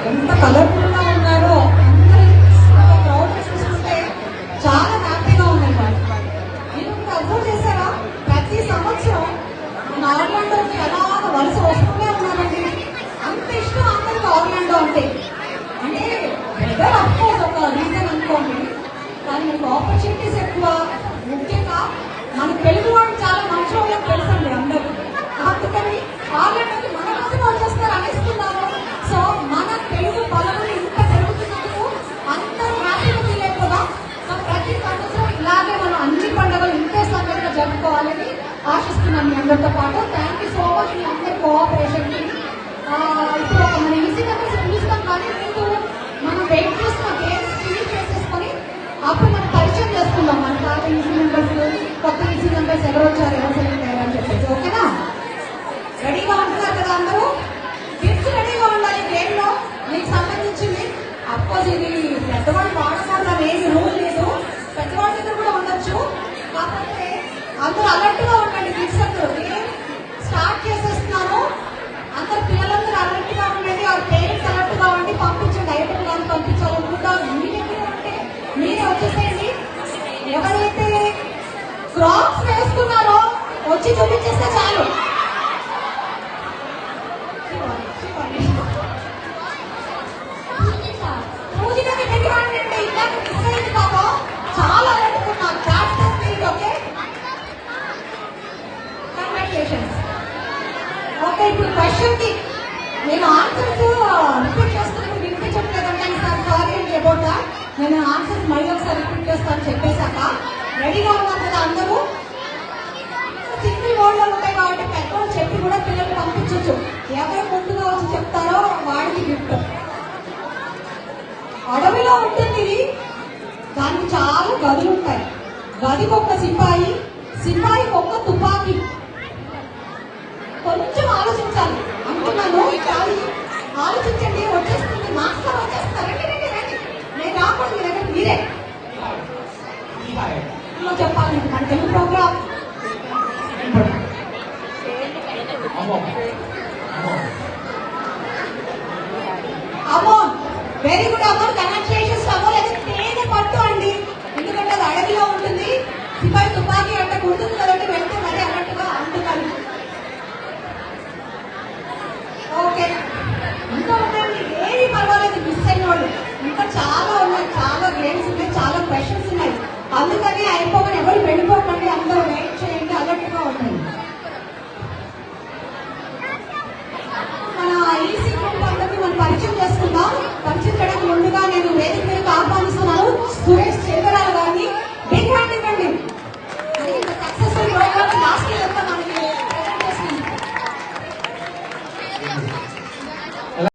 ఎంత కలర్ఫుల్ గా ఉన్నారో అందరి క్రౌడ్ చూస్తుంటే చాలా హ్యాపీగా ఉన్నాయి వాళ్ళు. మీరు కూడా అబ్జర్వ్ చేశారా? ప్రతి సంవత్సరం మన ఆర్లాండోకి అలాగ వలస వస్తూనే ఉన్నారండి. అంత ఇష్టం అందరికి ఆర్లాండో అంటే. అంటే వెదర్ అఫ్కోర్స్ ఒక రీజన్ అనుకోండి, కానీ మనకు ఆపర్చునిటీస్ ఎక్కువ. ముఖ్యంగా మన తెలుగు వాళ్ళు చాలా మంచి వాళ్ళకి తెలుసండి అందరూ. అందుకని ఆర్లాండోకి మన కోసం వచ్చేస్తారు అనేస్తున్నారు. సో మన తెలుగు బలములు ఇంత పెరుగుతున్నందుకు అందరూ హ్యాపీగా ఫీల్ అయిపోదాం. సో ప్రతి సంవత్సరం ఇలాగే మనం అన్ని పండుగలు ఇంతే సందర్భంగా జరుపుకోవాలని ఆశిస్తున్నాం మీ అందరితో పాటు. థ్యాంక్ యూ సో మచ్ మీ అందరి కోఆపరేషన్ కి. ఇప్పుడు మన ఈసీ నెంబర్స్ పిలుస్తాం, కానీ ముందు మనం వెయిట్ చేస్తున్న గేమ్స్ ఫినిష్ చేసేసుకొని అప్పుడు మనం పరిచయం చేసుకుందాం. మన పాత ఈసీ నెంబర్స్, కొత్త ఈసీ నెంబర్స్ ఎవరు వచ్చారు, ఎవరు సెలెక్ట్ అయ్యారని చెప్పేసి. ఓకేనా? రెడీగా ఉంటున్నారు కదా అందరూ? గిఫ్ట్స్ రెడీగా ఉండాలి. గేమ్ లో మీకు సంబంధించింది. అఫ్కోర్స్ ఇది పెద్దవాళ్ళు వాడకూడదు అని ఏమి రూల్ లేదు, పెద్దవాళ్ళ దగ్గర కూడా ఉండొచ్చు. కాకపోతే అందరూ అలర్ట్ గా ఉండండి. గిఫ్ట్స్ అందరూ గేమ్ స్టార్ట్ చేసేస్తున్నాను. అందరు పిల్లలందరూ అలర్ట్ గా ఉండండి. ఆ పేరెంట్స్ అలర్ట్ గా ఉండి పంపించండి. ఐటమ్ కానీ పంపించాలనుకుంటా మీ దగ్గర ఉంటే మీరే వచ్చేసేయండి. ఎవరైతే క్రాక్స్ వేసుకున్నారో వచ్చి చూపించేస్తే చాలు. పూజకి దగ్గరండి. ఇందాక మిస్ అయింది బాబా, చాలా అలర్టుకున్నాను. Okay, congratulations. ఓకే, ఇప్పుడు క్వశ్చన్ కి నేను ఆన్సర్స్ రిపీట్ చేస్తున్నాను, వినిపించట్లేదంటే ఈసారి సారీ అండి అబౌట్ దాట్. నేను ఆన్సర్స్ మళ్ళీ ఒకసారి రిపీట్ చేస్తాను చెప్పేశాక. రెడీగా ఉన్నారు కదా అందరూ? సింగిల్ వర్డ్ లో ఉంటాయి కాబట్టి పెద్దవాళ్ళు చెప్పి కూడా పిల్లలు పంపించవచ్చు. ఎవరు ముందుగా వచ్చి చెప్తారో వాడికి గిఫ్ట్. అడవిలో ఉంటుంది ఇది, దానికి చాలా గదులు ఉంటాయి. గదికి ఒక సిపాయి, సిపాయికి ఒక తుపాకీ. కొంచెం ఆలోచించాలి అంటున్నాను. ఆలోచించండి, వచ్చేస్తుంది. మాస్టర్ వచ్చేస్తారు. రండి రండి రండి. నేను రాకూడదు మీ దగ్గర, మీరే చెప్పాలి. మన Telugu programme Amon. Very good Amon, congratulations Amon. అది తేనె పట్టు అండి, ఎందుకంటే అది అడవిలో ఉంటుంది. సిపాయి తుపాకీ అంటే గుర్తుంది కదండి, వెళ్తే మరీ అన్నట్టుగా అందుకని. ఓకే, ఇంకా ఉండండి, ఏది పర్వాలేదు. మిస్ అయిన వాళ్ళు ఇంకా చాలా ఉన్నాయి, చాలా గేమ్స్ ఉన్నాయి, చాలా క్వశ్చన్స్ ఉన్నాయి. అందుకని అయిపోగానే ఎవరు వెళ్ళిపోకండి, అందరూ వెయిట్ చేయండి, అలర్ట్ గా ఉండండి. మన ఈసీ గ్రూప్ అందరికీ మనం పరిచయం చేసుకుందాం.